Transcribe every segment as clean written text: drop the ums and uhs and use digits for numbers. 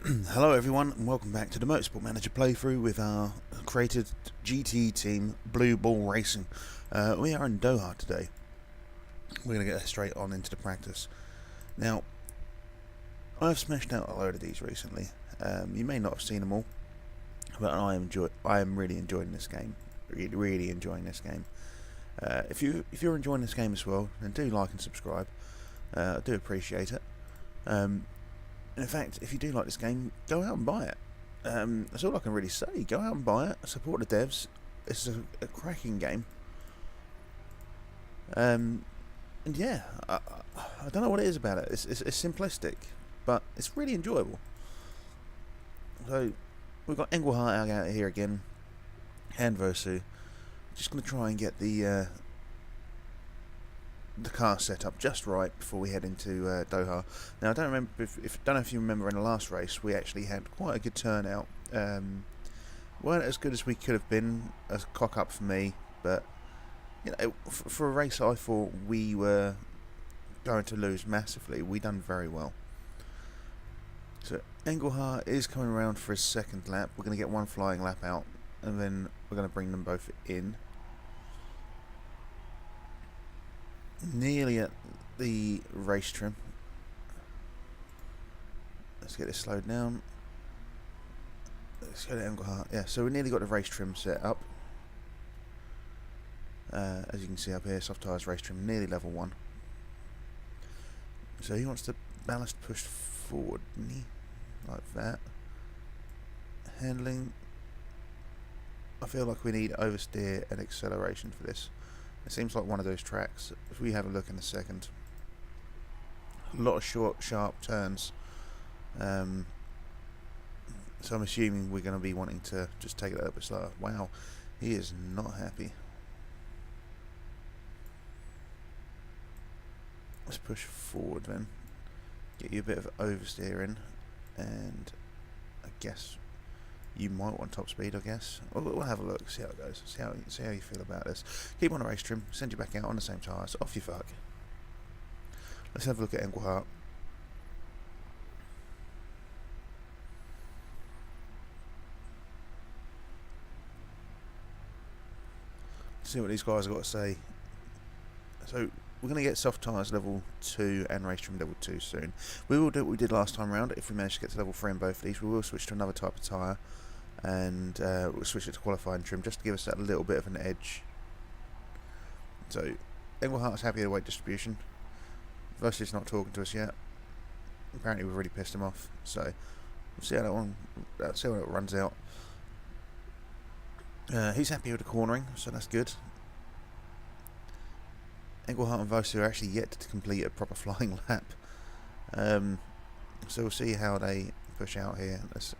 Hello everyone and welcome back to the Motorsport Manager playthrough with our created GT team Blue Ball Racing. We are in Doha today. We're going to get straight on into the practice. Now, I've smashed out a load of these recently. You may not have seen them all, but I am really enjoying this game. Really enjoying this game. If you're enjoying this game as well, then do like and subscribe. I do appreciate it. In fact, if you do like this game, go out and buy it. That's all I can really say. Go out and buy it. Support the devs. It's a cracking game. And yeah, I don't know what it is about it. It's simplistic, but it's really enjoyable. So we've got Engelhardt out here again, and Versu. Just going to try and get the car set up just right before we head into Doha. Now I don't remember don't know if you remember in the last race we actually had quite a good turnout. Weren't as good as we could have been, a cock up for me, but you know, for a race I thought we were going to lose massively. We done very well. So Engelhardt is coming around for his second lap. We're going to get one flying lap out, and then we're going to bring them both in. Nearly at the race trim. Let's get this slowed down. Let's go to Engelhardt. Yeah, so we nearly got the race trim set up. As you can see up here, soft tyres race trim, nearly level 1. So he wants the ballast pushed forward, like that. Handling. I feel like we need oversteer and acceleration for this. It seems like one of those tracks. If we have a look in a second, a lot of short, sharp turns. So I'm assuming we're going to be wanting to just take it a little bit slower. Wow, he is not happy. Let's push forward then. Get you a bit of oversteering, and I guess you might want top speed, I guess. We'll have a look, see how it goes, see how you feel about this. Keep on the race trim, send you back out on the same tyres, off you fuck. Let's have a look at Engelhardt. See what these guys have got to say. So we're going to get soft tyres level 2 and race trim level 2 soon. We will do what we did last time round. If we manage to get to level 3 in both of these, we will switch to another type of tyre, and we'll switch it to qualifying trim just to give us that little bit of an edge. So Engelhardt's happy with the weight distribution. Versus not talking to us yet. Apparently we've really pissed him off, so we'll see how that one, see how it runs out. He's happy with the cornering, so that's good. Engelhardt and Versu are actually yet to complete a proper flying lap. So we'll see how they push out here. Let's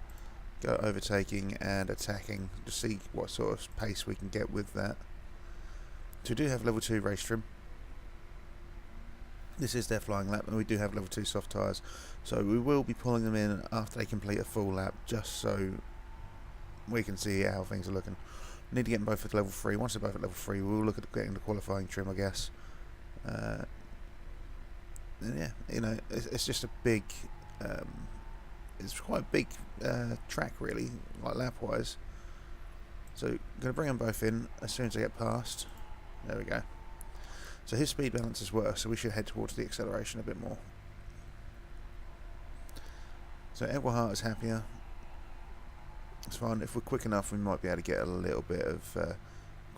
go overtaking and attacking to see what sort of pace we can get with that. So we do have level 2 race trim. This is their flying lap, and we do have level 2 soft tyres. So we will be pulling them in after they complete a full lap, just so we can see how things are looking. We need to get them both at level 3. Once they're both at level 3, we'll look at getting the qualifying trim, I guess. Yeah, you know, it's just a big, it's quite a big track really, like lap-wise. So I'm going to bring them both in as soon as they get past. There we go. So his speed balance is worse, so we should head towards the acceleration a bit more. So Engelhardt is happier. It's fine. If we're quick enough, we might be able to get a little bit of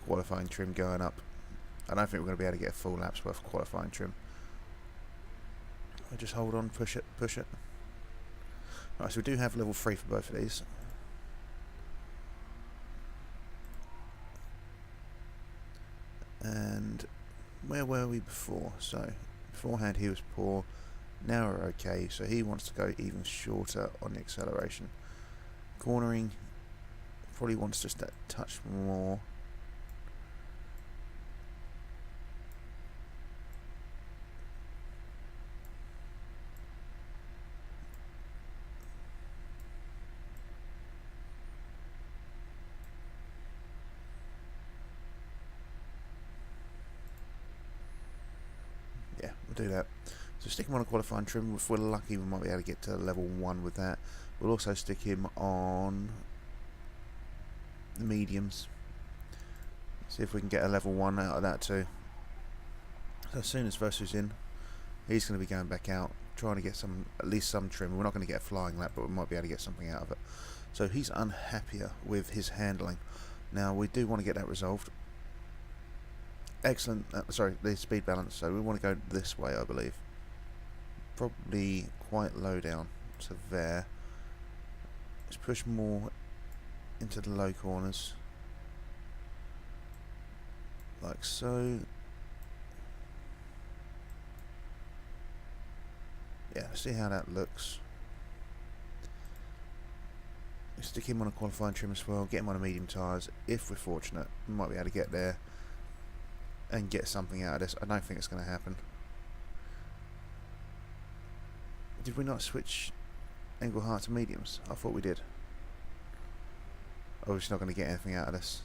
qualifying trim going up. I don't think we're going to be able to get a full lap's worth of qualifying trim. I'll just hold on, push it, push it. Right, so we do have level 3 for both of these. And where were we before? So beforehand he was poor, now we're okay, so he wants to go even shorter on the acceleration. Cornering, probably wants just that touch more. Yeah, we'll do that. So stick him on a qualifying trim. If we're lucky, we might be able to get to level 1 with that. We'll also stick him on the mediums. See if we can get a level 1 out of that too. So as soon as Versu's in, he's going to be going back out, trying to get at least some trim. We're not going to get a flying lap, but we might be able to get something out of it. So he's unhappier with his handling. Now we do want to get that resolved. Excellent, sorry, the speed balance. So we want to go this way, I believe. Probably quite low down to there. Let's push more into the low corners, like so. Yeah, see how that looks. Stick him on a qualifying trim as well, get him on a medium tyres. If we're fortunate, we might be able to get there and get something out of this. I don't think it's going to happen. Did we not switch Engelhardt to mediums? I thought we did. Oh, we're just not going to get anything out of this.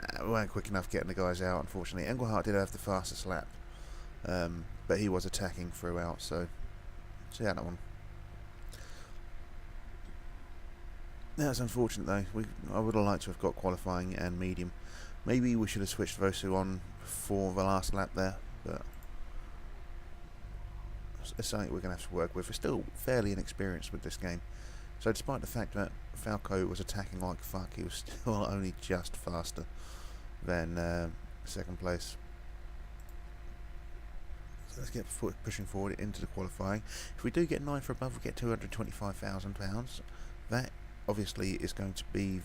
Nah, we weren't quick enough getting the guys out, unfortunately. Engelhardt did have the fastest lap, but he was attacking throughout, so see how that one. That's unfortunate though. I would have liked to have got qualifying and medium. Maybe we should have switched Versu on for the last lap there, but it's something we're going to have to work with. We're still fairly inexperienced with this game. So despite the fact that Falco was attacking like fuck, he was still only just faster than second place. So let's get pushing forward into the qualifying. If we do get 9 for above, we get £225,000. That obviously is going to be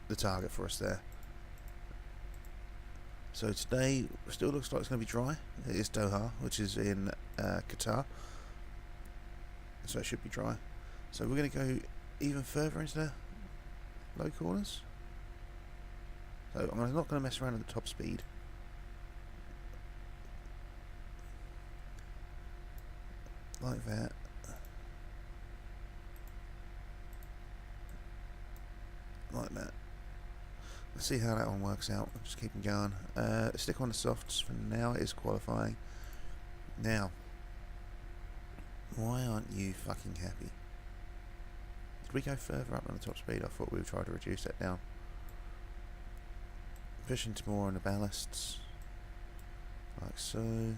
the target for us there. So today still looks like it's going to be dry. It is Doha, which is in Qatar, so it should be dry. So we're going to go even further into the low corners. So I'm not going to mess around at the top speed. Like that. Like that. Let's see how that one works out. Just keep them going. Stick on the softs for now. It is qualifying. Now, why aren't you fucking happy? Did we go further up on the top speed? I thought we would try to reduce that down. Push into more on the ballasts. Like so.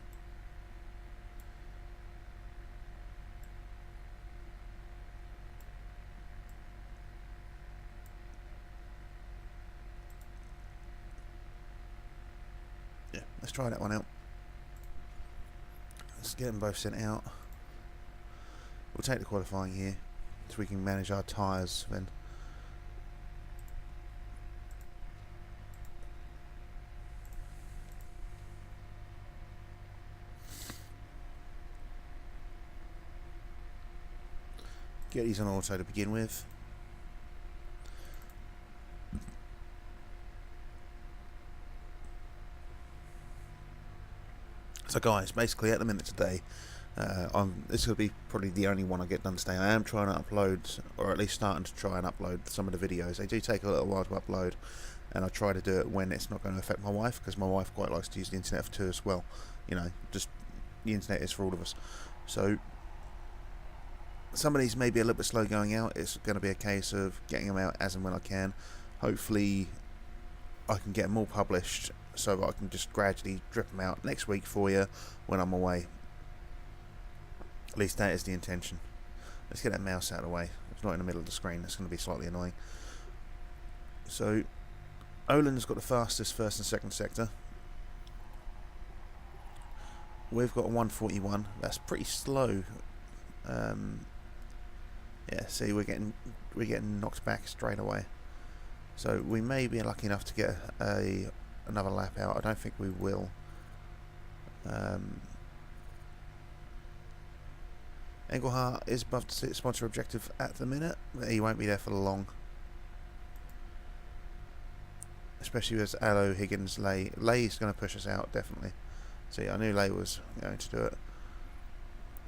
Yeah, let's try that one out. Let's get them both sent out. We'll take the qualifying here so we can manage our tyres then. Get these on auto to begin with. So guys, basically at the minute today, this will be probably the only one I get done today. I am trying to upload, or at least starting to try and upload some of the videos. They do take a little while to upload, and I try to do it when it's not going to affect my wife, because my wife quite likes to use the internet too as well. You know, just the internet is for all of us. So some of these may be a little bit slow going out. It's going to be a case of getting them out as and when I can. Hopefully I can get them all published so that I can just gradually drip them out next week for you when I'm away. At least that is the intention. Let's get that mouse out of the way. It's not in the middle of the screen. That's going to be slightly annoying. So Olin's got the fastest first and second sector. We've got a 141. That's pretty slow. Yeah, see, we're getting knocked back straight away. So we may be lucky enough to get another lap out. I don't think we will. Engelhardt is above the sponsor objective at the minute, but he won't be there for long. Especially with Allo, Higgins, Lay. Lay's going to push us out, definitely. See, I knew Lay was going to do it.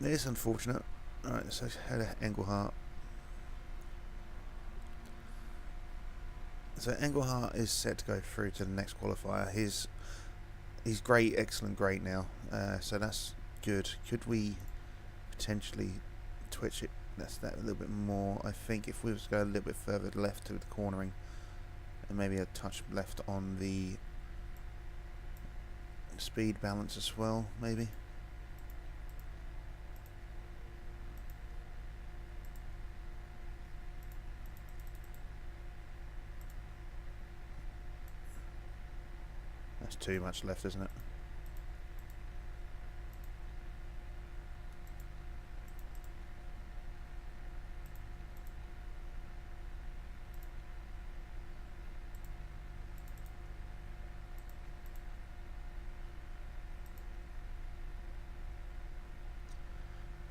It is unfortunate. Alright, so head to Engelhardt. So Engelhardt is set to go through to the next qualifier. he's great, excellent, great now. So that's good. Could we potentially twitch it? That's that a little bit more. I think if we was to go a little bit further left to the cornering, and maybe a touch left on the speed balance as well, maybe. That's too much left, isn't it?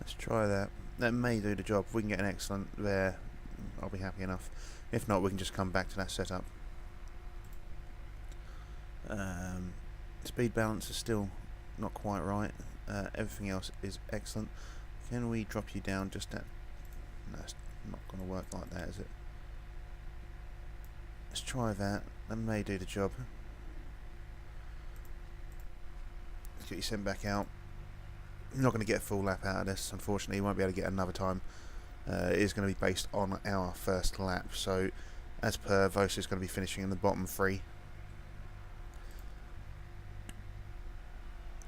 Let's try that. That may do the job. If we can get an excellent there, I'll be happy enough. If not, we can just come back to that setup. Speed balance is still not quite right. Everything else is excellent. Can we drop you down just that? No, it's not going to work like that, is it? Let's try that. That may do the job. Let's get you sent back out. I'm not going to get a full lap out of this, unfortunately. You won't be able to get another time. It is going to be based on our first lap, so as per, Vos is going to be finishing in the bottom three.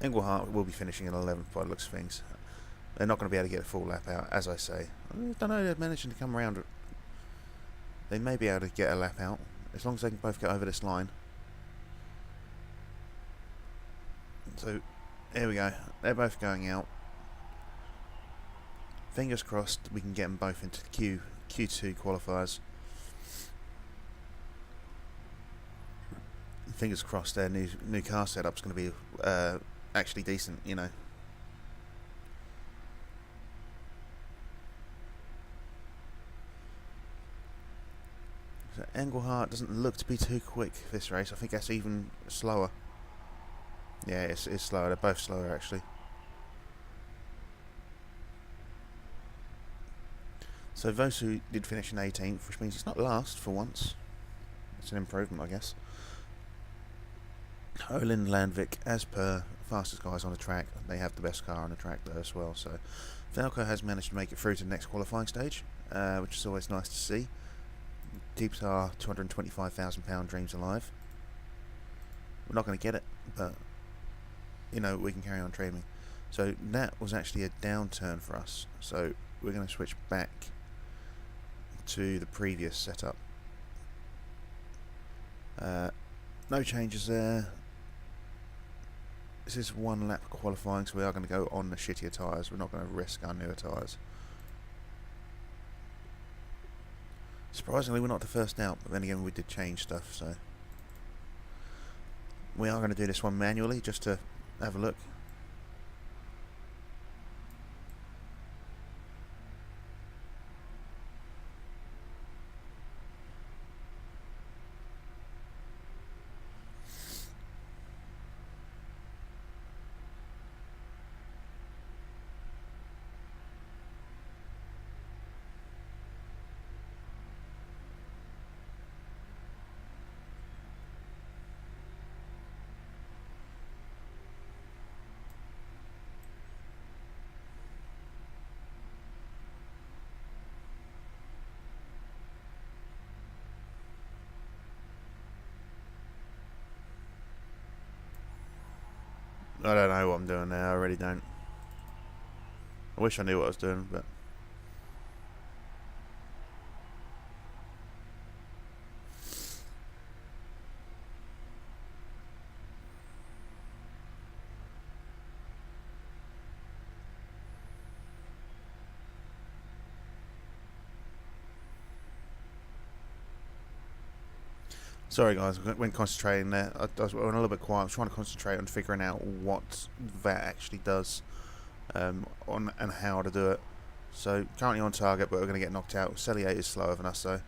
Engelhart will be finishing in 11th by the looks of things. They're not going to be able to get a full lap out, as I say. I don't know, they're managing to come around. They may be able to get a lap out, as long as they can both get over this line. So, here we go. They're both going out. Fingers crossed we can get them both into Q2 qualifiers. Fingers crossed their new car setup's going to be actually decent, you know. So Engelhart doesn't look to be too quick this race. I think that's even slower. Yeah, it's slower. They're both slower, actually. So Vosu did finish in 18th, which means he's not last for once. It's an improvement, I guess. Olin Landvik, as per fastest guys on the track, they have the best car on the track there as well. So Falco has managed to make it through to the next qualifying stage, which is always nice to see. Keeps our £225,000 dreams alive. We're not going to get it, but you know, we can carry on dreaming. So that was actually a downturn for us. So we're going to switch back to the previous setup. No changes there. This is one lap qualifying, so we are going to go on the shittier tyres. We're not going to risk our newer tyres. Surprisingly, we're not the first out, but then again, we did change stuff, so we are going to do this one manually just to have a look. I don't know what I'm doing now, I really don't. I wish I knew what I was doing, but sorry guys, I went concentrating there. I went a little bit quiet. I was trying to concentrate on figuring out what that actually does, on and how to do it. So currently on target, but we're going to get knocked out. Cellier is slower than us though.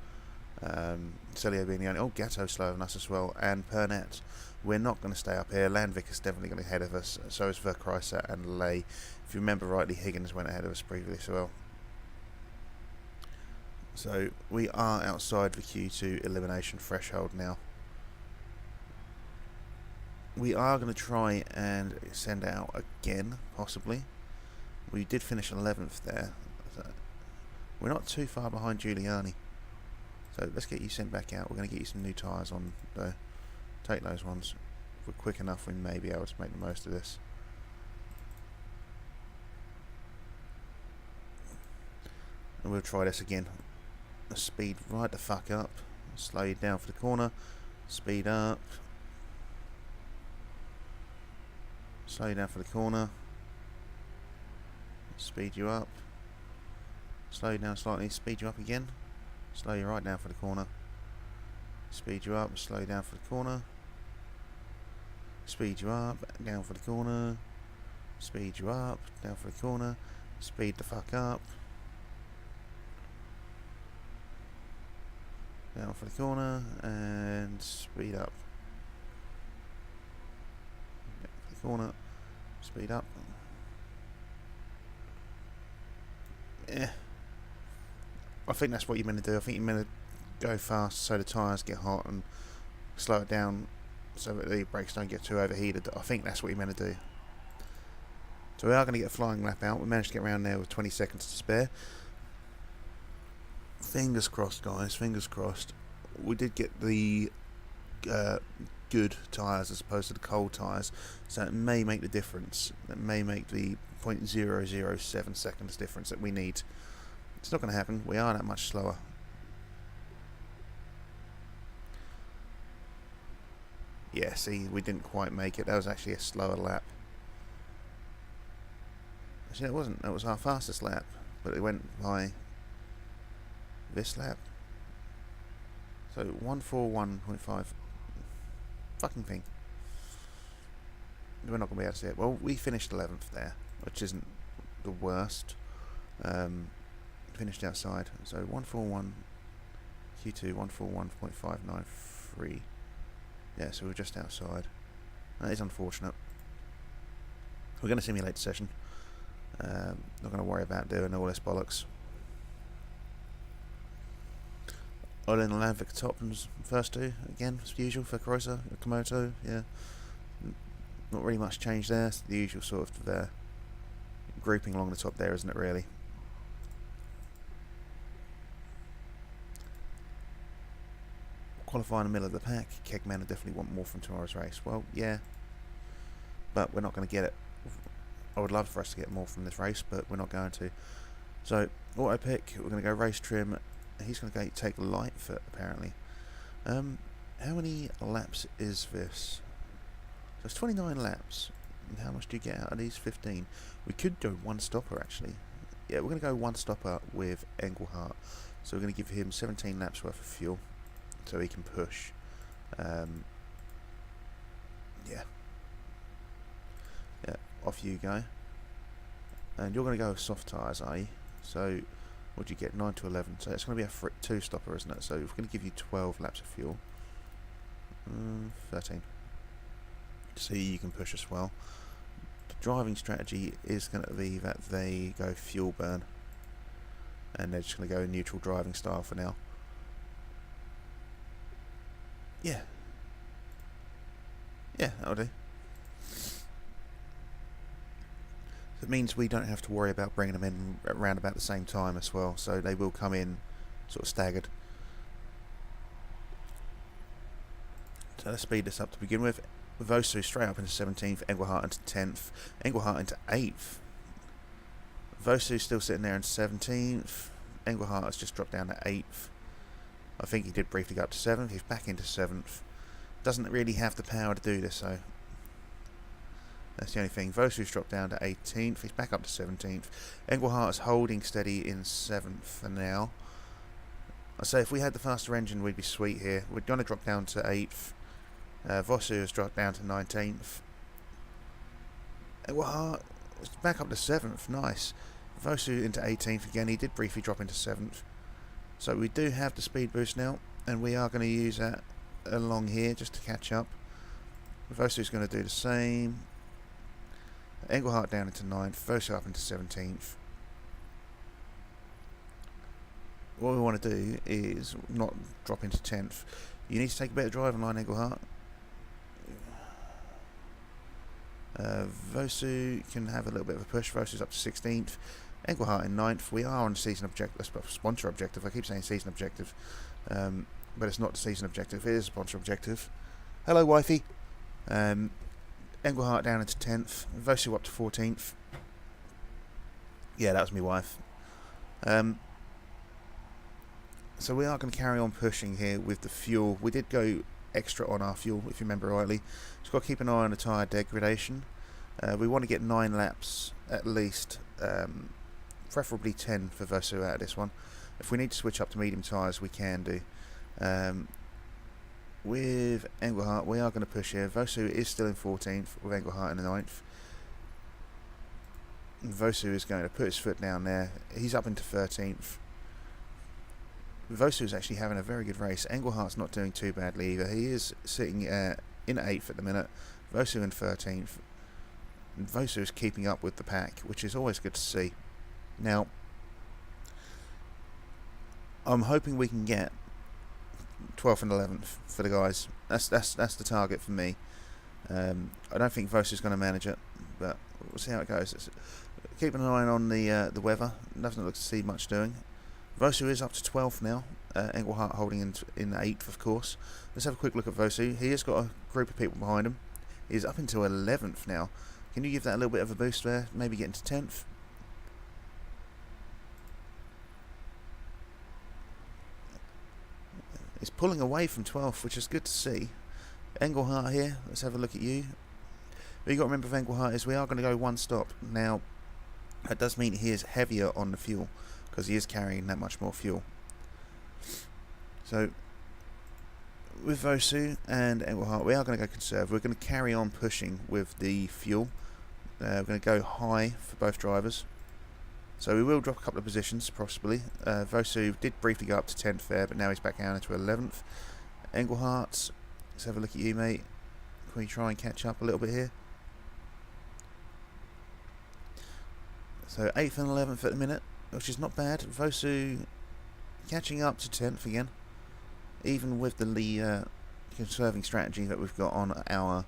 Cellier being the only... Oh, Gatto's slower than us as well. And Pernette. We're not going to stay up here. Landvik is definitely going to be ahead of us. So is Verkreisser and Lay. If you remember rightly, Higgins went ahead of us previously as well. So we are outside the Q2 elimination threshold now. we are going to try and send out again, possibly. We did finish 11th there. So we're not too far behind Giuliani. So let's get you sent back out. We're going to get you some new tyres on, though. Take those ones. If we're quick enough, we may be able to make the most of this. And we'll try this again. Speed right the fuck up. Slow you down for the corner. Speed up. Slow you down for the corner. Speed you up. Slow you down slightly. Speed you up again. Slow you right down for the corner. Speed you up. Slow you down for the corner. Speed you up. Down for the corner. Speed you up. Down for the corner. Speed the fuck up. Down for the corner. And speed up. Down for the corner. Speed up. Yeah. I think that's what you're meant to do. I think you're meant to go fast so the tyres get hot and slow it down so that the brakes don't get too overheated. I think that's what you're meant to do. So we are going to get a flying lap out. We managed to get around there with 20 seconds to spare. Fingers crossed, guys. Fingers crossed. We did get the good tyres as opposed to the cold tyres, so it may make the difference. It may make the 0.007 seconds difference that we need. It's not going to happen. We are that much slower. Yeah, see, we didn't quite make it. That was actually a slower lap. Actually, it wasn't. That was our fastest lap, but it went by this lap. So 141.5. Fucking thing. We're not going to be able to see it. Well, we finished 11th there, which isn't the worst. Finished outside. So 141 Q2 141.593. Yeah, so we're just outside. That is unfortunate. We're going to simulate the session. Not going to worry about doing all this bollocks. Oil in the land for Topman's first two, again, as usual for Kreuzer, Komoto, yeah. Not really much change there, it's the usual sort of grouping along the top there, isn't it, really? Qualify in the middle of the pack, Kegman, I definitely want more from tomorrow's race. Well, yeah, but we're not going to get it. I would love for us to get more from this race, but we're not going to. So, auto pick, we're going to go race trim. He's going to go take Lightfoot, apparently. How many laps is this? So it's 29 laps. And how much do you get out of these? 15. We could go one stopper, actually. Yeah, we're going to go one stopper with Engelhardt. So we're going to give him 17 laps worth of fuel, so he can push. Yeah. Yeah, off you go. And you're going to go with soft tyres, are you? So what do you get? 9 to 11. So it's going to be a two stopper, isn't it? So we're going to give you 12 laps of fuel. 13. So you can push as well. The driving strategy is going to be that they go fuel burn, and they're just going to go neutral driving style for now. Yeah. Yeah, that'll do. It means we don't have to worry about bringing them in around about the same time as well, so they will come in sort of staggered. So let's speed this up to begin with. Vosu straight up into 17th, Engelhardt into 10th, Engelhardt into 8th. Vosu still sitting there in 17th, Engelhardt has just dropped down to 8th. I think he did briefly go up to 7th, he's back into 7th. Doesn't really have the power to do this, so that's the only thing. Vosu's dropped down to 18th, he's back up to 17th. Engelhardt is holding steady in 7th for now. I say if we had the faster engine, we'd be sweet here. We're going to drop down to 8th. Vosu has dropped down to 19th. Engelhardt is back up to 7th, nice. Vosu into 18th again, he did briefly drop into 7th. So we do have the speed boost now, and we are going to use that along here just to catch up. Vosu's going to do the same. Engelhardt down into 9th, Vosu up into 17th. What we want to do is not drop into 10th. You need to take a better driving line, Engelhardt. Vosu can have a little bit of a push. Vosu's up to 16th. Engelhardt in 9th. We are on season objective, sponsor objective. I keep saying season objective, but it's not the season objective. It is a sponsor objective. Hello, wifey. Engelhardt down into 10th. Vosu up to 14th. Yeah, that was my wife. So we are going to carry on pushing here with the fuel. We did go extra on our fuel, if you remember rightly. Just got to keep an eye on the tyre degradation. We want to get 9 laps at least, preferably 10 for Vosu out of this one. If we need to switch up to medium tyres, we can do. With Engelhardt, we are going to push here. Vosu is still in 14th, with Engelhardt in the 9th. Vosu is going to put his foot down there. He's up into 13th. Vosu is actually having a very good race. Engelhardt's not doing too badly either. He is sitting in 8th at the minute. Vosu in 13th. And Vosu is keeping up with the pack, which is always good to see. Now, I'm hoping we can get 12th and 11th for the guys. That's the target for me. I don't think Vosu's going to manage it, but we'll see how it goes. Keeping an eye on the weather. Doesn't look to see much doing. Vosu is up to 12th now. Engelhardt holding in 8th, of course. Let's have a quick look at Vosu. He has got a group of people behind him. He's up into 11th now. Can you give that a little bit of a boost there? Maybe get into 10th? He's pulling away from 12th, which is good to see. Engelhardt here. Let's have a look at you. What you got to remember with Engelhardt is we are going to go one stop. Now, that does mean he is heavier on the fuel, because he is carrying that much more fuel. So, with Vosu and Engelhardt, we are going to go conserve. We're going to carry on pushing with the fuel. We're going to go high for both drivers. So we will drop a couple of positions, possibly. Vosu did briefly go up to 10th there, but now he's back down into 11th. Engelhardt, let's have a look at you, mate. Can we try and catch up a little bit here? So 8th and 11th at the minute, which is not bad. Vosu catching up to 10th again, even with the conserving strategy that we've got on our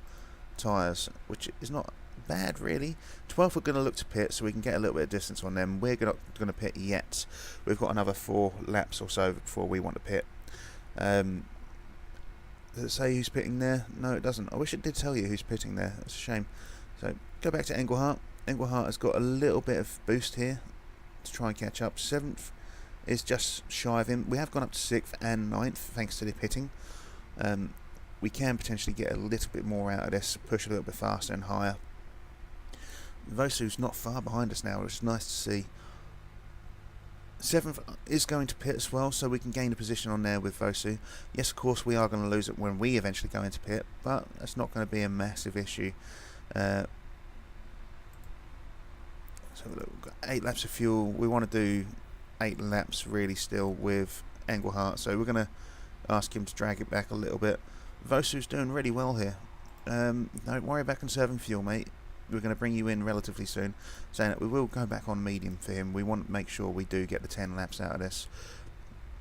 tyres, which is not bad really. 12th we're going to look to pit so we can get a little bit of distance on them. We're not going to pit yet. We've got another 4 laps or so before we want to pit. Does it say who's pitting there? No, it doesn't. I wish it did tell you who's pitting there. That's a shame. So go back to Engelhardt. Engelhardt has got a little bit of boost here to try and catch up. 7th is just shy of him. We have gone up to 6th and 9th thanks to the pitting. We can potentially get a little bit more out of this, push a little bit faster and higher. Vosu's not far behind us now, which is nice to see. 7th is going to pit as well, so we can gain a position on there with Vosu. Yes, of course, we are going to lose it when we eventually go into pit, but that's not going to be a massive issue. So look, we've got 8 laps of fuel. We want to do 8 laps really still with Engelhardt, so we're going to ask him to drag it back a little bit. Vosu's doing really well here. Don't worry about conserving fuel, mate. We're going to bring you in relatively soon, saying that we will go back on medium for him. We want to make sure we do get the 10 laps out of this.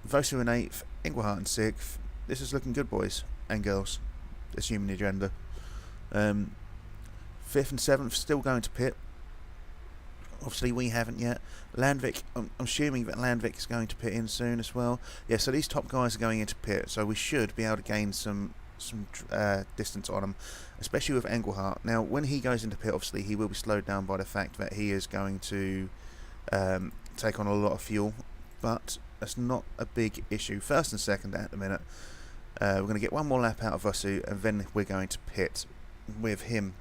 Vosu in 8th, Engelhardt in 6th. This is looking good, boys and girls, assuming the gender. 5th and 7th still going to pit. Obviously we haven't yet. Landvik, I'm assuming that Landvik is going to pit in soon as well. Yeah, so these top guys are going into pit, so we should be able to gain some distance on him, especially with Engelhardt. Now, when he goes into pit, obviously he will be slowed down by the fact that he is going to take on a lot of fuel, but that's not a big issue. First and second at the minute. We're going to get one more lap out of Vosu, and then we're going to pit with him.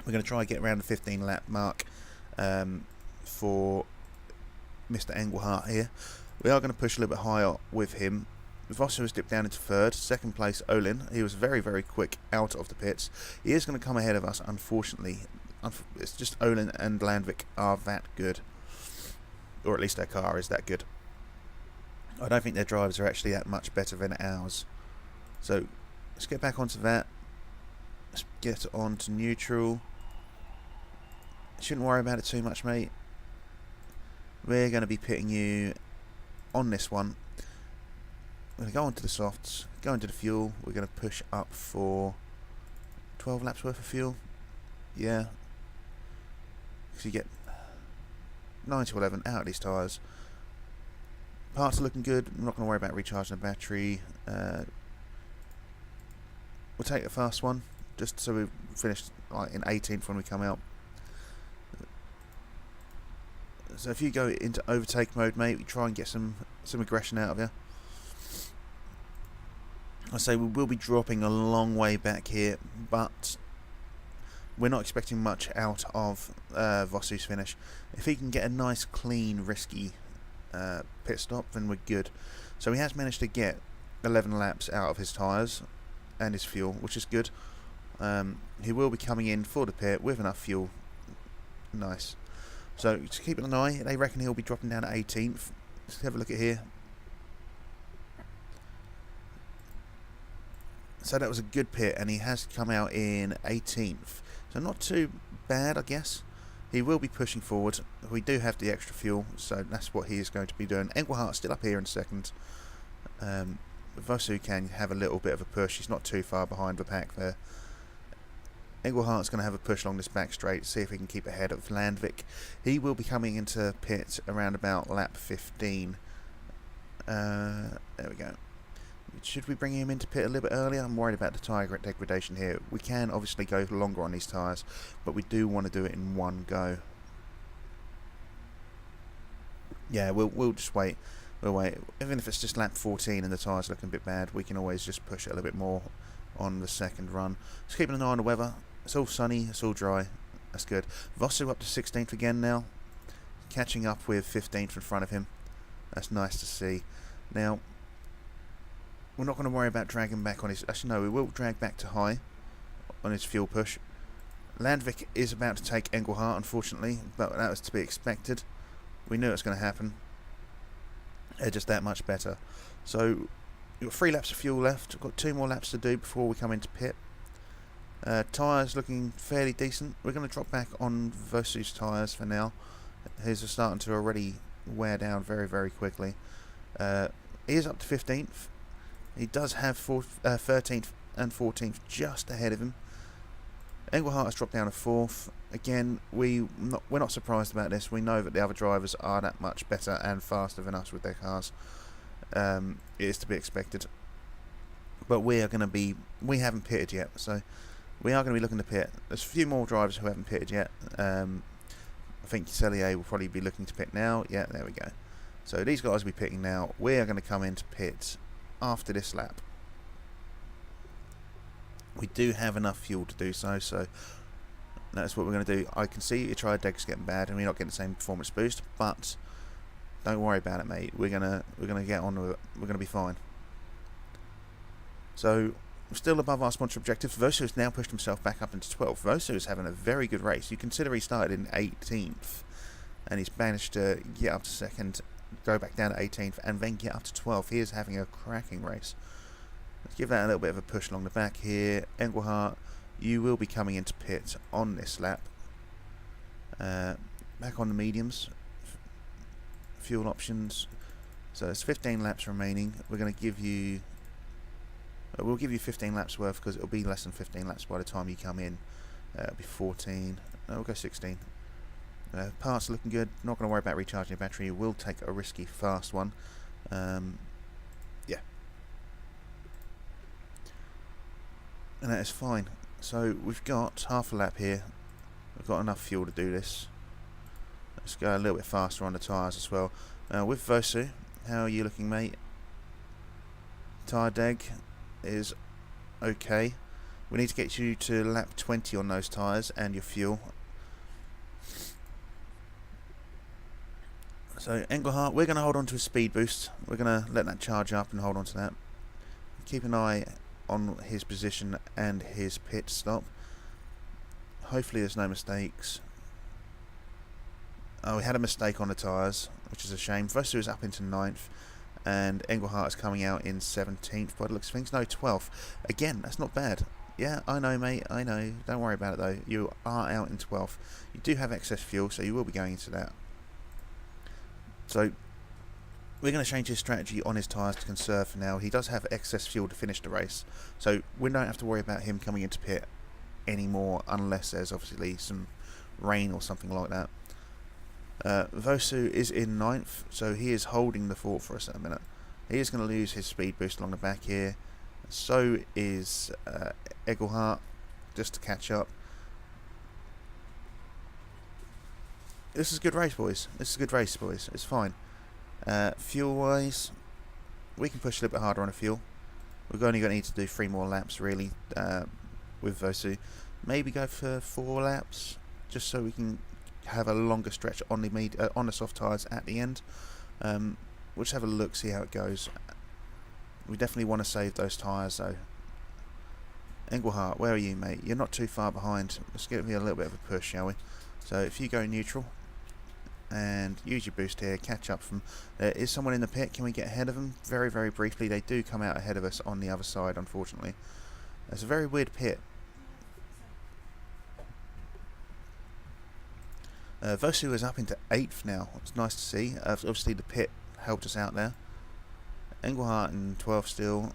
We're going to try and get around the 15 lap mark for Mr. Engelhardt here. We are going to push a little bit higher with him. Vosu has dipped down into 3rd. 2nd place, Olin. He was very, very quick out of the pits. He is going to come ahead of us, unfortunately. It's just Olin and Landvik are that good. Or at least their car is that good. I don't think their drivers are actually that much better than ours. So, let's get back onto that. Let's get on to neutral. Shouldn't worry about it too much, mate. We're going to be pitting you on this one. We're going to go onto the softs, go into the fuel. We're going to push up for 12 laps worth of fuel. Yeah. So you get 9 to 11 out of these tyres. Parts are looking good. I'm not going to worry about recharging the battery. We'll take the fast one, just so we finish like in 18th when we come out. So if you go into overtake mode, mate, we try and get some aggression out of you. I say we will be dropping a long way back here, but we're not expecting much out of Vossu's finish. If he can get a nice, clean, risky pit stop, then we're good. So he has managed to get 11 laps out of his tyres and his fuel, which is good. He will be coming in for the pit with enough fuel. Nice. So just keep an eye. They reckon he'll be dropping down to 18th. Let's have a look at here. So that was a good pit, and he has come out in 18th. So not too bad, I guess. He will be pushing forward. We do have the extra fuel, so that's what he is going to be doing. Engelhart's still up here in second. Vossu can have a little bit of a push. He's not too far behind the pack there. Engelhart's going to have a push along this back straight, see if he can keep ahead of Landvik. He will be coming into pit around about lap 15. There we go. Should we bring him into pit a little bit earlier? I'm worried about the tyre degradation here. We can obviously go longer on these tyres, but we do want to do it in one go. Yeah, we'll just wait. We'll wait. Even if it's just lap 14 and the tyres looking a bit bad, we can always just push it a little bit more on the second run. Just keeping an eye on the weather. It's all sunny, it's all dry. That's good. Vossu up to 16th again now. Catching up with 15th in front of him. That's nice to see. Now, we're not going to worry about dragging back on his... Actually, no, we will drag back to high on his fuel push. Landvik is about to take Engelhart, unfortunately, but that was to be expected. We knew it was going to happen. They're just that much better. So, we've got 3 laps of fuel left. We've got 2 more laps to do before we come into pit. Tyres looking fairly decent. We're going to drop back on Vossu's tyres for now. His are starting to already wear down very, very quickly. He is up to 15th. He does have 13th and 14th just ahead of him. Engelhart has dropped down to 4th. Again, we're not surprised about this. We know that the other drivers are that much better and faster than us with their cars. It is to be expected. But we haven't pitted yet, so we are going to be looking to pit. There's a few more drivers who haven't pitted yet. I think Cellier will probably be looking to pit now. Yeah, there we go. So these guys will be pitting now. We are going to come into pit after this lap. We do have enough fuel to do so, so that's what we're going to do. I can see your tyre deg's getting bad and we're not getting the same performance boost, but don't worry about it, mate. We're gonna get on with it. We're gonna be fine. So we're still above our sponsor objective. Vossu has now pushed himself back up into 12th. Vossu is having a very good race. You consider he started in 18th and he's managed to get up to 2nd, go back down to 18th, and then get up to 12th. He is having a cracking race. Let's give that a little bit of a push along the back here. Engelhart, you will be coming into pit on this lap. Back on the mediums. Fuel options. So there's 15 laps remaining. We're going to give you... we'll give you 15 laps worth because it'll be less than 15 laps by the time you come in. It'll be 14. We'll go 16. Parts are looking good. Not going to worry about recharging your battery. You will take a risky fast one. Yeah. And that is fine. So we've got half a lap here. We've got enough fuel to do this. Let's go a little bit faster on the tyres as well. With Vossu, how are you looking, mate? Tyre deg is okay. We need to get you to lap 20 on those tyres and your fuel. So Engelhart, we're going to hold on to his speed boost. We're going to let that charge up and hold on to that. Keep an eye on his position and his pit stop. Hopefully there's no mistakes. Oh, we had a mistake on the tyres, which is a shame. Vossu is up into 9th, and Engelhart is coming out in 17th by the looks of things. No, 12th. Again, that's not bad. Yeah, I know, mate, I know. Don't worry about it, though. You are out in 12th. You do have excess fuel, so you will be going into that. So, we're going to change his strategy on his tyres to conserve for now. He does have excess fuel to finish the race, so we don't have to worry about him coming into pit anymore unless there's obviously some rain or something like that. Vosu is in 9th, so he is holding the fort for us at a minute. He is going to lose his speed boost along the back here. So is Egelhart, just to catch up. This is a good race, boys. This is a good race, boys. It's fine. Fuel-wise, we can push a little bit harder on the fuel. We're only going to need to do 3 more laps, really, with Vosu. Maybe go for 4 laps, just so we can have a longer stretch on the soft tyres at the end. We'll just have a look, see how it goes. We definitely want to save those tyres, though. Engelhart, where are you, mate? You're not too far behind. Let's give me a little bit of a push, shall we? So if you go neutral and use your boost here, catch up from... There is someone in the pit. Can we get ahead of them? Very, very briefly. They do come out ahead of us on the other side, unfortunately. It's a very weird pit. Vosu is up into 8th now. It's nice to see. Obviously the pit helped us out there. Engelhart in 12th still.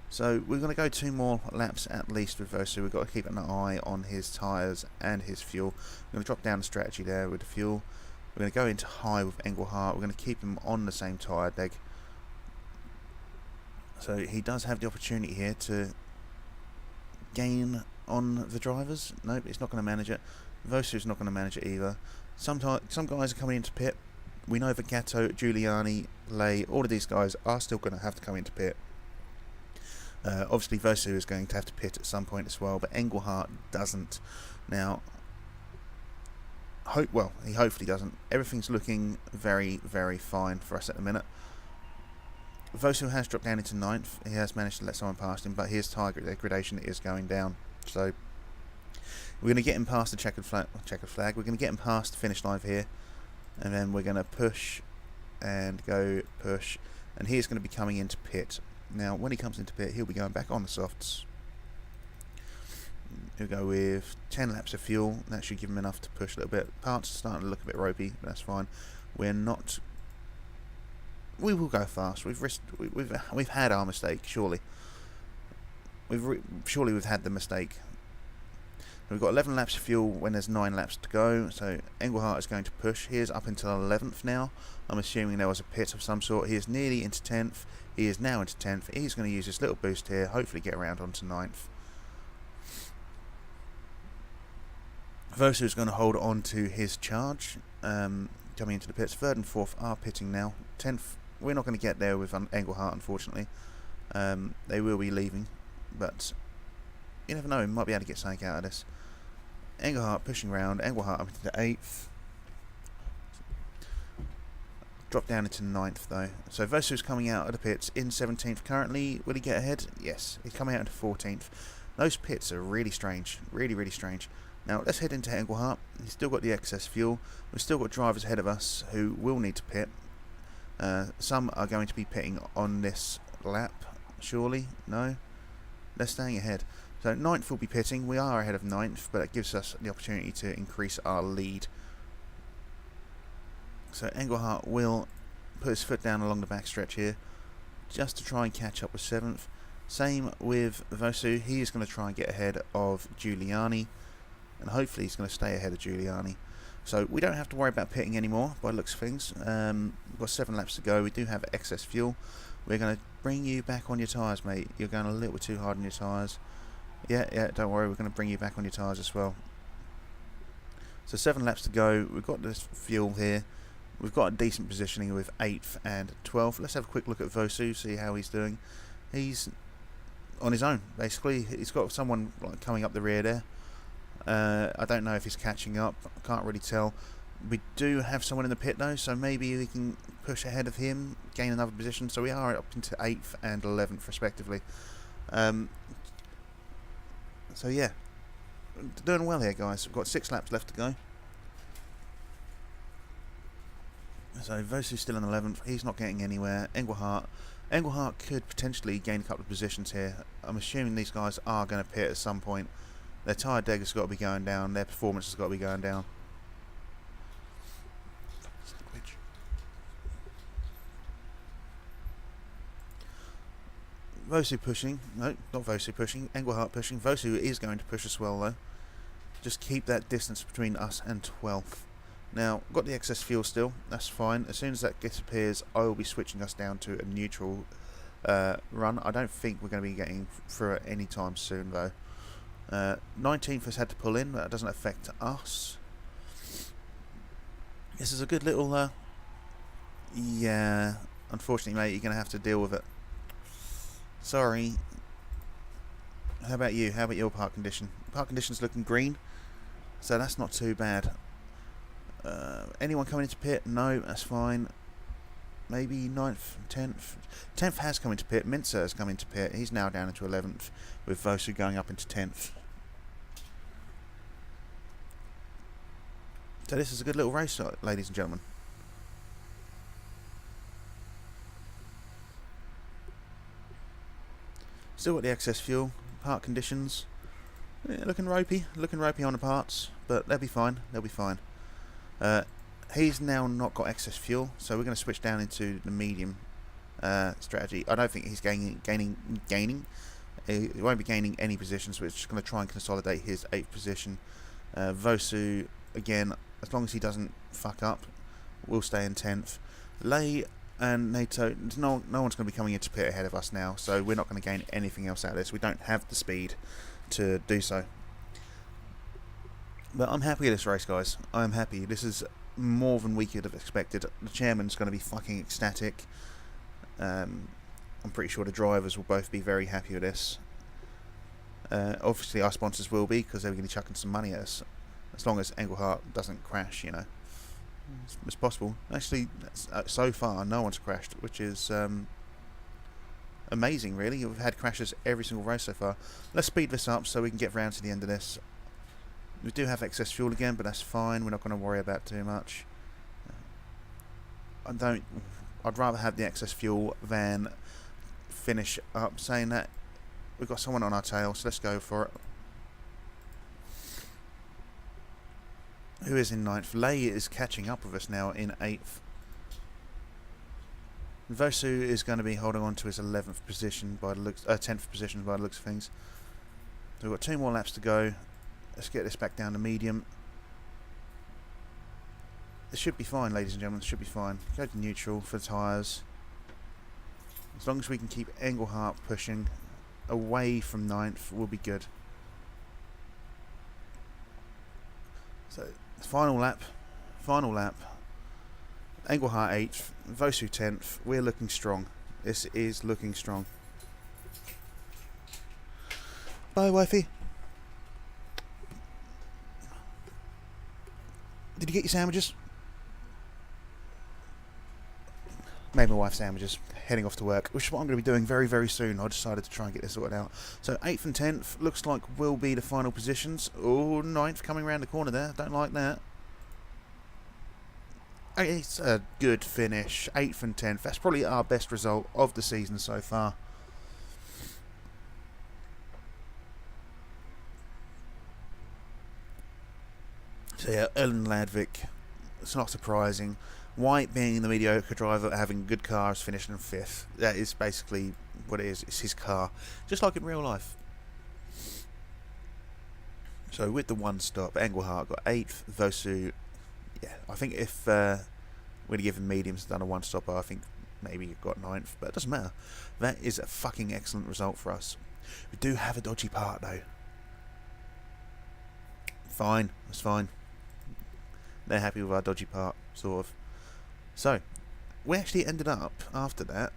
So we're going to go 2 more laps at least with Vosu. We've got to keep an eye on his tyres and his fuel. We're going to drop down the strategy there with the fuel. We're going to go into high with Engelhart. We're going to keep him on the same tyre deg. So he does have the opportunity here to gain on the drivers. Nope, he's not going to manage it. Vosu's not going to manage it either. Some guys are coming into pit. We know Vigato, Giuliani, Lay, all of these guys are still going to have to come into pit. Obviously Vosu is going to have to pit at some point as well, but Engelhart doesn't. Now, he hopefully doesn't. Everything's looking very, very fine for us at the minute. Vosu has dropped down into 9th. He has managed to let someone past him, but his target degradation is going down. So we're going to get him past the checkered flag. We're going to get him past the finish line here, and then we're going to push and go push, and he's going to be coming into pit. Now, when he comes into pit, he'll be going back on the softs. He'll go with 10 laps of fuel. That should give him enough to push a little bit. Parts are starting to look a bit ropey, but that's fine. We're not... We will go fast. We've had our mistake, surely. Surely we've had the mistake. We've got 11 laps of fuel when there's 9 laps to go, so Engelhart is going to push. He is up until 11th now. I'm assuming there was a pit of some sort. He is nearly into 10th. He is now into 10th. He's going to use this little boost here, hopefully get around onto 9th. Vosu is going to hold on to his charge, coming into the pits. 3rd and 4th are pitting now. 10th, we're not going to get there with Engelhart, unfortunately. They will be leaving, but you never know, we might be able to get something out of this. Engelhart pushing around. Engelhart up into the 8th. Drop down into 9th though. So Vosu's coming out of the pits in 17th currently. Will he get ahead? Yes. He's coming out into 14th. Those pits are really strange. Really, really strange. Now let's head into Engelhart. He's still got the excess fuel. We've still got drivers ahead of us who will need to pit. Some are going to be pitting on this lap. Surely? No? They're staying ahead. So 9th will be pitting. We are ahead of 9th, but it gives us the opportunity to increase our lead. So Engelhart will put his foot down along the back stretch here, just to try and catch up with 7th. Same with Vosu. He is going to try and get ahead of Giuliani, and hopefully he's going to stay ahead of Giuliani. So we don't have to worry about pitting anymore by the looks of things. We've got 7 laps to go. We do have excess fuel. We're going to bring you back on your tyres, mate. You're going a little bit too hard on your tyres. Yeah, don't worry. We're going to bring you back on your tyres as well. So 7 laps to go. We've got this fuel here. We've got a decent positioning with 8th and 12th. Let's have a quick look at Vosu, see how he's doing. He's on his own, basically. He's got someone coming up the rear there. I don't know if he's catching up. I can't really tell. We do have someone in the pit though, so maybe we can push ahead of him, gain another position. So we are up into 8th and 11th respectively. So yeah, doing well here, guys. We've got 6 laps left to go. So Vosu's still in 11th. He's not getting anywhere. Engelhart could potentially gain a couple of positions here. I'm assuming these guys are going to pit at some point. Their tyre deg has got to be going down. Their performance has got to be going down. Vosu pushing. No, not Vosu pushing. Engelhardt pushing. Vosu is going to push as well, though. Just keep that distance between us and 12th. Now, got the excess fuel still. That's fine. As soon as that disappears, I will be switching us down to a neutral run. I don't think we're going to be getting through it any time soon, though. 19th has had to pull in, but that doesn't affect us. This is a good little... yeah, unfortunately, mate, you're going to have to deal with it. Sorry. How about you? How about your park condition? Park condition's looking green, so that's not too bad. Anyone coming into pit? No, that's fine. Maybe 9th, 10th. 10th has come into pit. Mincer has come into pit. He's now down into 11th, with Vosu going up into 10th. So this is a good little race, ladies and gentlemen. Still got the excess fuel. Part conditions, yeah, looking ropey on the parts, but they'll be fine. They'll be fine. He's now not got excess fuel, so we're going to switch down into the medium strategy. I don't think he's gaining. He won't be gaining any positions. We're just going to try and consolidate his 8th position. Vosu, again, as long as he doesn't fuck up, will stay in 10th. Lay and NATO, no one's going to be coming into pit ahead of us now, so we're not going to gain anything else out of this. We don't have the speed to do so. But I'm happy with this race, guys. I'm happy. This is more than we could have expected. The chairman's going to be fucking ecstatic. I'm pretty sure the drivers will both be very happy with this. Obviously our sponsors will be, because they're going to be chucking some money at us. As long as Engelhardt doesn't crash, you know. It's possible. Actually, so far no one's crashed, which is amazing, really. We've had crashes every single race so far. Let's speed this up so we can get round to the end of this. We do have excess fuel again, but that's fine. We're not going to worry about too much. I'd rather have the excess fuel than finish up. Saying that, we've got someone on our tail, so let's go for it. Who is in 9th? Lay is catching up with us now in 8th. Vosu is going to be holding on to his 11th position by the looks, 10th position by the looks of things. So we've got 2 more laps to go. Let's get this back down to medium. This should be fine, ladies and gentlemen. This should be fine. Go to neutral for the tyres. As long as we can keep Engelhardt pushing away from 9th, we'll be good. So, final lap. Engelhardt 8th, Vosu 10th. We're looking strong. This is looking strong. Bye, wifey. Did you get your sandwiches? Made my wife sandwiches, heading off to work, which is what I'm going to be doing very, very soon. I decided to try and get this sorted out. So 8th and 10th looks like will be the final positions. Oh, 9th coming around the corner there. Don't like that. It's a good finish. 8th and 10th. That's probably our best result of the season so far. So yeah, Ellen Ladvik. It's not surprising. White being the mediocre driver, having good cars, finishing in 5th. That is basically what it is. It's his car. Just like in real life. So with the 1 stop, Engelhardt got 8th. Vosu, yeah, I think if we'd given mediums done a 1 stopper, I think maybe it got 9th. But it doesn't matter. That is a fucking excellent result for us. We do have a dodgy part though. Fine. That's fine. They're happy with our dodgy part, sort of. So, we actually ended up, after that,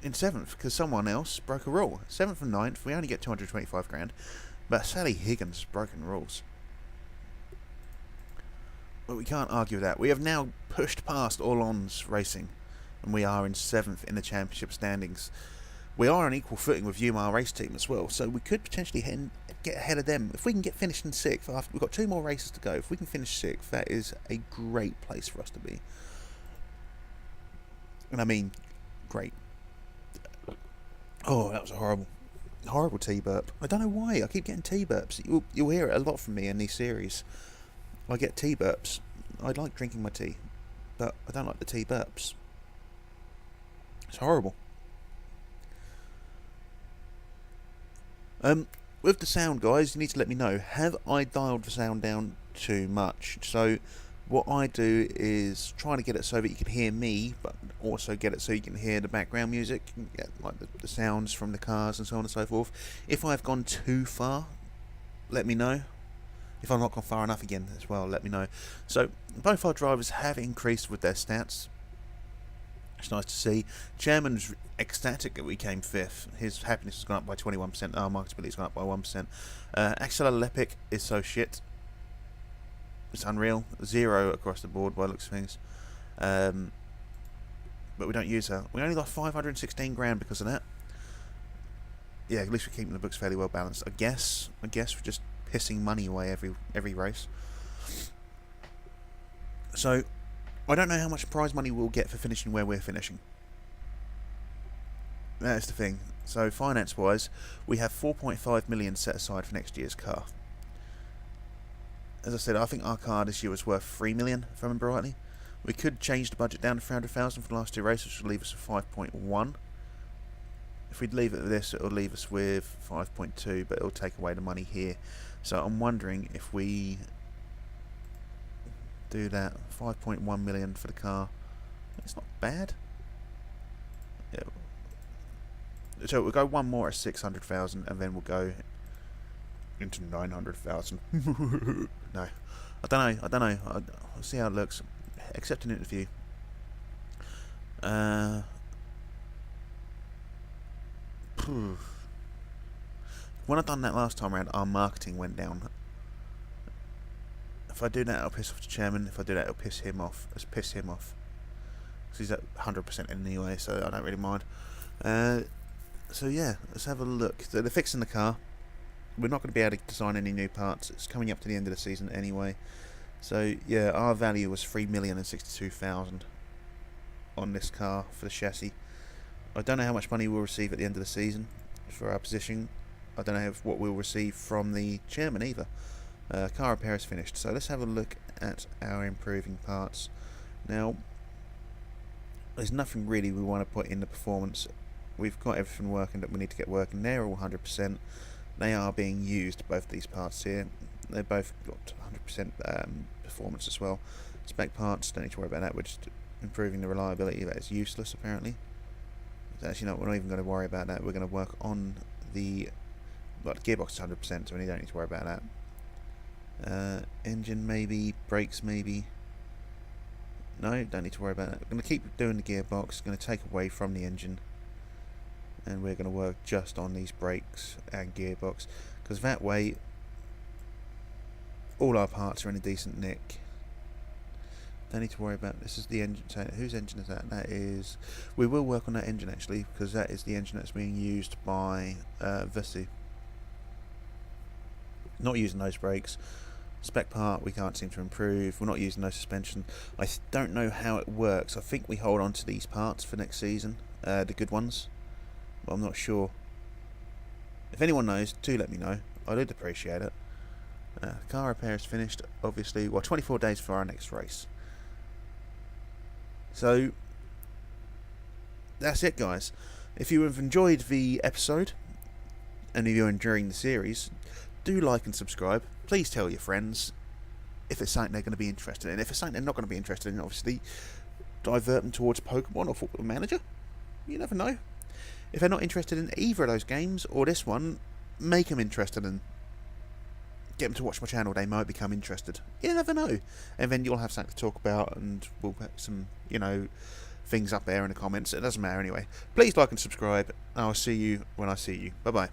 in 7th, because someone else broke a rule. 7th and 9th, we only get 225 grand, but Sally Higgins has broken rules. But we can't argue with that. We have now pushed past Orlons Racing, and we are in 7th in the championship standings. We are on equal footing with UMAR race team as well, so we could potentially get ahead of them. If we can get finished in 6th, after we've got 2 more races to go, if we can finish 6th, that is a great place for us to be. And I mean, great. Oh, that was a horrible T-burp. I don't know why, I keep getting T-burps. You'll hear it a lot from me in these series. I get T-burps. I like drinking my tea, but I don't like the T-burps. It's horrible. With the sound, guys, you need to let me know. Have I dialed the sound down too much? So what I do is trying to get it so that you can hear me, but also get it so you can hear the background music, like the sounds from the cars and so on and so forth. If I've gone too far, let me know. If I've not gone far enough again as well, let me know. So both our drivers have increased with their stats. It's nice to see. Chairman's ecstatic that we came 5th. His happiness has gone up by 21%. Our marketability has gone up by 1%. Axel Lepic is so shit. It's unreal. 0 across the board by the looks of things. But we don't use her. We only got 516 grand because of that. Yeah, at least we're keeping the books fairly well balanced. I guess we're just pissing money away every race. So I don't know how much prize money we'll get for finishing where we're finishing. That's the thing. So finance-wise, we have 4.5 million set aside for next year's car. As I said, I think our car this year was worth 3 million, if I remember rightly. We could change the budget down to 300,000 for the last 2 races, which would leave us with 5.1. If we'd leave it at this, it'll leave us with 5.2, but it'll take away the money here. So I'm wondering if we do that. 5.1 million for the car. It's not bad. Yeah. So we'll go one more at 600,000, and then we'll go into 900,000. No, I don't know. I'll see how it looks. Accept an interview. When I done that last time around, our marketing went down. If I do that, it'll piss off the chairman. If I do that, it'll piss him off. Let's piss him off. Because he's at 100% anyway, so I don't really mind. So yeah, let's have a look. So they're fixing the car. We're not going to be able to design any new parts. It's coming up to the end of the season anyway. So yeah, our value was 3,062,000 on this car for the chassis. I don't know how much money we'll receive at the end of the season for our position. I don't know what we'll receive from the chairman either. Car repair is finished. So let's have a look at our improving parts. Now, there's nothing really we want to put in the performance. We've got everything working that we need to get working. They're all 100%. They are being used, both these parts here. They've both got 100% performance as well. Spec parts, don't need to worry about that. We're just improving the reliability. That is useless, apparently. Actually, no, we're not even going to worry about that. We're going to work on the gearbox is 100%, so we don't need to worry about that. Engine maybe, brakes maybe. No, don't need to worry about that. We're going to keep doing the gearbox. Going to take away from the engine, and we're going to work just on these brakes and gearbox, because that way all our parts are in a decent nick. Don't need to worry about this. Is the engine? So whose engine is that? That is. We will work on that engine actually, because that is the engine that's being used by Vessi. Not using those brakes. Spec part we can't seem to improve. We're not using no suspension. I don't know how it works. I think we hold on to these parts for next season, the good ones, but I'm not sure. If anyone knows, do let me know. I would appreciate it. Car repair is finished, obviously. Well, 24 days for our next race. So that's it, guys. If you have enjoyed the episode and if you're enjoying the series, do like and subscribe. Please tell your friends if it's something they're going to be interested in. If it's something they're not going to be interested in, obviously divert them towards Pokemon or Football Manager. You never know. If they're not interested in either of those games or this one, make them interested and get them to watch my channel. They might become interested. You never know. And then you'll have something to talk about, and we'll put some, things up there in the comments. It doesn't matter anyway. Please like and subscribe. I'll see you when I see you. Bye bye.